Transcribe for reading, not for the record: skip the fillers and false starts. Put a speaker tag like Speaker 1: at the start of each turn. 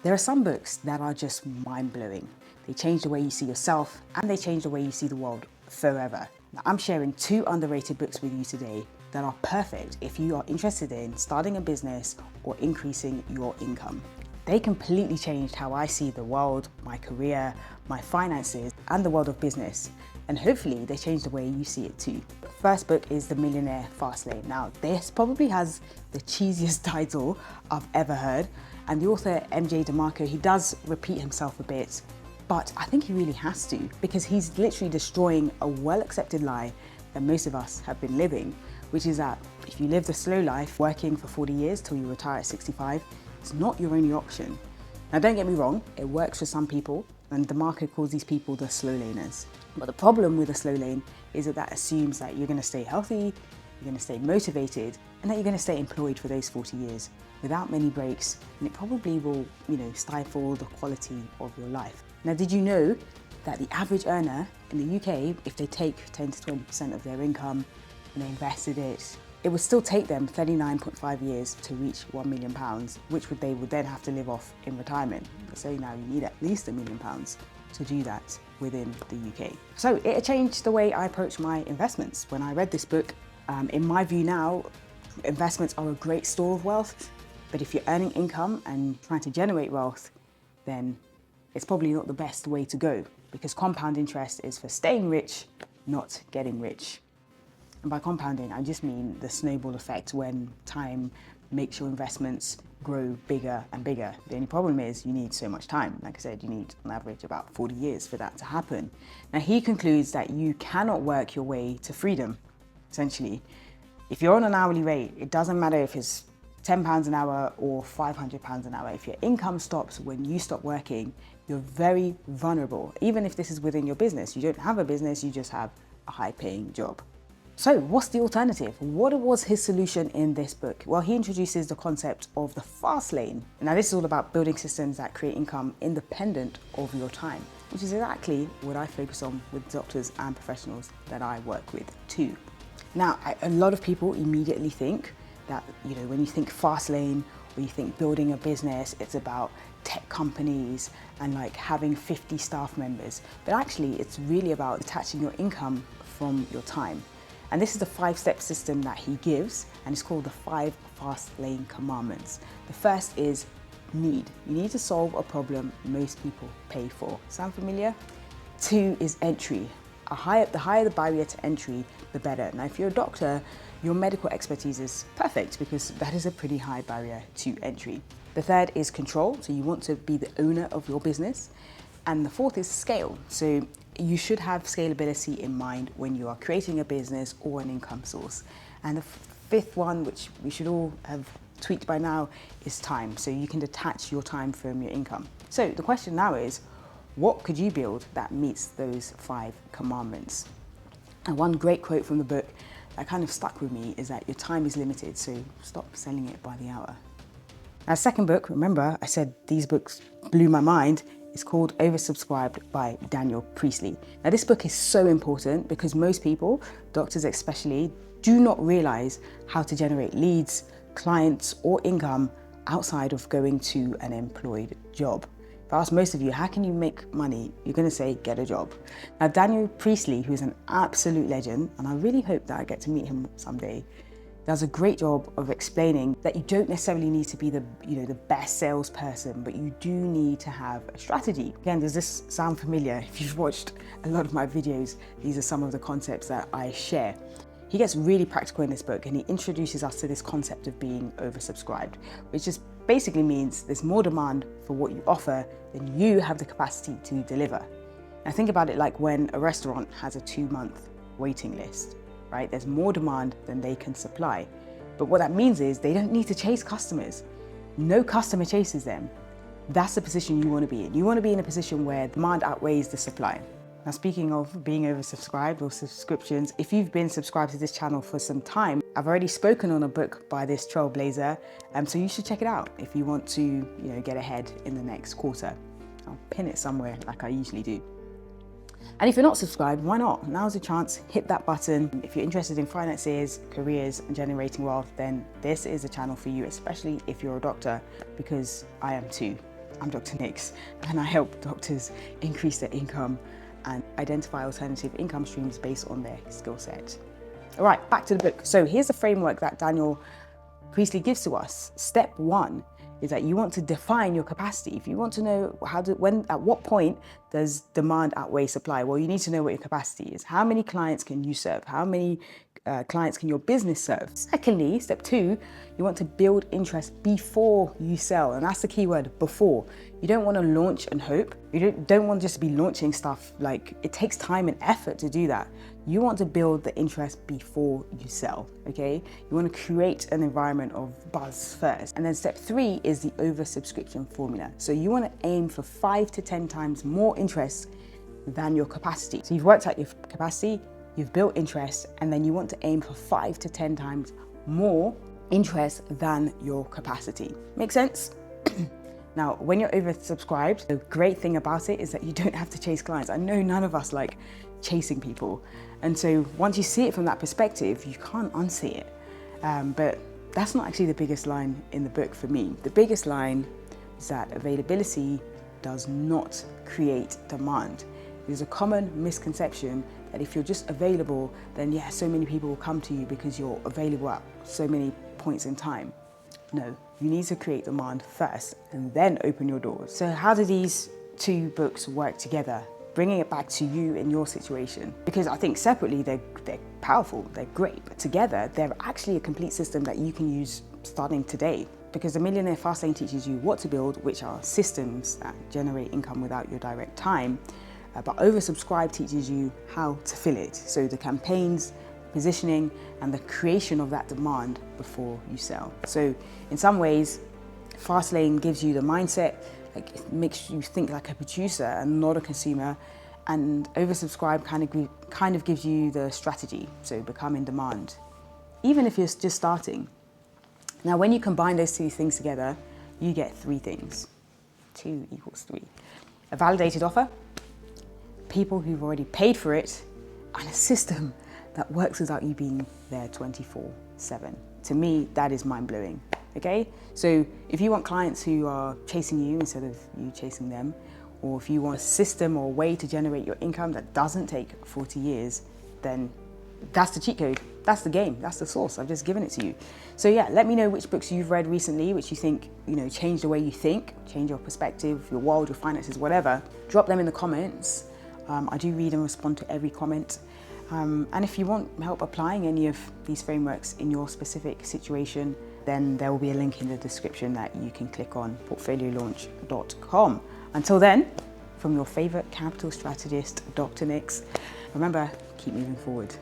Speaker 1: There are some books that are just mind-blowing. They change the way you see yourself and they change the way you see the world forever. Now, I'm sharing 2 underrated books with you today that are perfect if you are interested in starting a business or increasing your income. They completely changed how I see the world, my career, my finances, and the world of business. And hopefully they change the way you see it too. The first book is The Millionaire, Fastlane. Now, this probably has the cheesiest title I've ever heard. And the author, DeMarco, he does repeat himself a bit, but I think he really has to, because he's literally destroying a well-accepted lie that most of us have been living, which is that if you live the slow life, working for 40 years till you retire at 65, it's not your only option. Now, don't get me wrong, it works for some people, and DeMarco calls these people the slow laners. But the problem with the slow lane is that assumes that you're going to stay healthy, you're going to stay motivated, and that you're going to stay employed for those 40 years without many breaks, and it probably will, stifle the quality of your life. Now, did you know that the average earner in the UK, if they take 10 to 20% of their income and they invested it, it would still take them 39.5 years to reach £1 million, which they would then have to live off in retirement. So now you need at least £1 million to do that within the UK. So it changed the way I approach my investments. When I read this book, in my view now, investments are a great store of wealth, but if you're earning income and trying to generate wealth, then it's probably not the best way to go, because compound interest is for staying rich, not getting rich. And by compounding, I just mean the snowball effect when time makes your investments grow bigger and bigger. The only problem is you need so much time. Like I said, you need on average about 40 years for that to happen. Now, he concludes that you cannot work your way to freedom, essentially. If you're on an hourly rate, it doesn't matter if it's £10 an hour or £500 an hour. If your income stops when you stop working, you're very vulnerable. Even if this is within your business, you don't have a business, you just have a high-paying job. So what's the alternative? What was his solution in this book? Well, he introduces the concept of the fast lane. Now, this is all about building systems that create income independent of your time, which is exactly what I focus on with doctors and professionals that I work with too. Now, a lot of people immediately think that, when you think fast lane or you think building a business, it's about tech companies and like having 50 staff members. But actually, it's really about detaching your income from your time. And this is the 5-step system that he gives, and it's called the 5 fast lane commandments. The first is need. You need to solve a problem most people pay for. Sound familiar? 2 is entry. The higher the barrier to entry, the better. Now, if you're a doctor, your medical expertise is perfect because that is a pretty high barrier to entry. The 3rd is control. So you want to be the owner of your business. And the 4th is scale. So you should have scalability in mind when you are creating a business or an income source. And the 5th one, which we should all have tweaked by now, is time. So you can detach your time from your income. So the question now is, what could you build that meets those 5 commandments? And one great quote from the book that kind of stuck with me is that your time is limited, so stop selling it by the hour. Now, second book, remember I said these books blew my mind, is called Oversubscribed by Daniel Priestley. Now, this book is so important because most people, doctors especially, do not realize how to generate leads, clients, or income outside of going to an employed job. If I ask most of you, how can you make money? You're going to say, get a job. Now, Daniel Priestley, who's an absolute legend, and I really hope that I get to meet him someday, does a great job of explaining that you don't necessarily need to be the best salesperson, but you do need to have a strategy. Again, does this sound familiar? If you've watched a lot of my videos, these are some of the concepts that I share. He gets really practical in this book, and he introduces us to this concept of being oversubscribed, which just basically means there's more demand for what you offer than you have the capacity to deliver. Now, think about it like when a restaurant has a 2-month waiting list, right? There's more demand than they can supply. But what that means is they don't need to chase customers. No customer chases them. That's the position you want to be in. You want to be in a position where demand outweighs the supply. Now, speaking of being oversubscribed or subscriptions, if you've been subscribed to this channel for some time, I've already spoken on a book by this trailblazer, so you should check it out if you want to, get ahead in the next quarter. I'll pin it somewhere like I usually do. And if you're not subscribed, why not? Now's a chance, hit that button. If you're interested in finances, careers, and generating wealth, then this is a channel for you, especially if you're a doctor, because I am too. I'm Dr. Nix, and I help doctors increase their income and identify alternative income streams based on their skill set. All right, back to the book. So here's the framework that Daniel Priestley gives to us. Step 1 is that you want to define your capacity. If you want to know at what point does demand outweigh supply, well, you need to know what your capacity is. How many clients can you serve? How many clients can your business serve? Secondly, step 2, you want to build interest before you sell. And that's the key word, before. You don't want to launch and hope. You don't want just to be launching stuff. Like, it takes time and effort to do that. You want to build the interest before you sell, okay? You want to create an environment of buzz first. And then step 3 is the oversubscription formula. So you want to aim for 5 to 10 times more interest than your capacity. So you've worked out your capacity, you've built interest, and then you want to aim for 5 to 10 times more interest than your capacity. Make sense? Now, when you're oversubscribed, the great thing about it is that you don't have to chase clients. I know none of us like chasing people. And so once you see it from that perspective, you can't unsee it. But that's not actually the biggest line in the book for me. The biggest line is that availability does not create demand. There's a common misconception that if you're just available, then yeah, so many people will come to you because you're available at so many points in time. No, you need to create demand first and then open your doors. So how do these two books work together? Bringing it back to you in your situation. Because I think separately they're powerful, they're great, but together they're actually a complete system that you can use starting today. Because the Millionaire Fastlane teaches you what to build, which are systems that generate income without your direct time. But Oversubscribe teaches you how to fill it. So the campaigns, positioning, and the creation of that demand before you sell. So in some ways, Fastlane gives you the mindset, like it makes you think like a producer and not a consumer, and Oversubscribe kind of gives you the strategy, so become in demand, even if you're just starting. Now, when you combine those two things together, you get 3 things. 2 equals 3. A validated offer, people who've already paid for it, and a system that works without you being there 24/7. To me, that is mind-blowing, okay? So if you want clients who are chasing you instead of you chasing them, or if you want a system or a way to generate your income that doesn't take 40 years, then that's the cheat code, that's the game, that's the sauce. I've just given it to you. So yeah, let me know which books you've read recently, which you think, change the way you think, change your perspective, your world, your finances, whatever. Drop them in the comments. I do read and respond to every comment. And if you want help applying any of these frameworks in your specific situation, then there will be a link in the description that you can click on, portfoliolaunch.com. Until then, from your favorite capital strategist, Dr. Nix, remember, keep moving forward.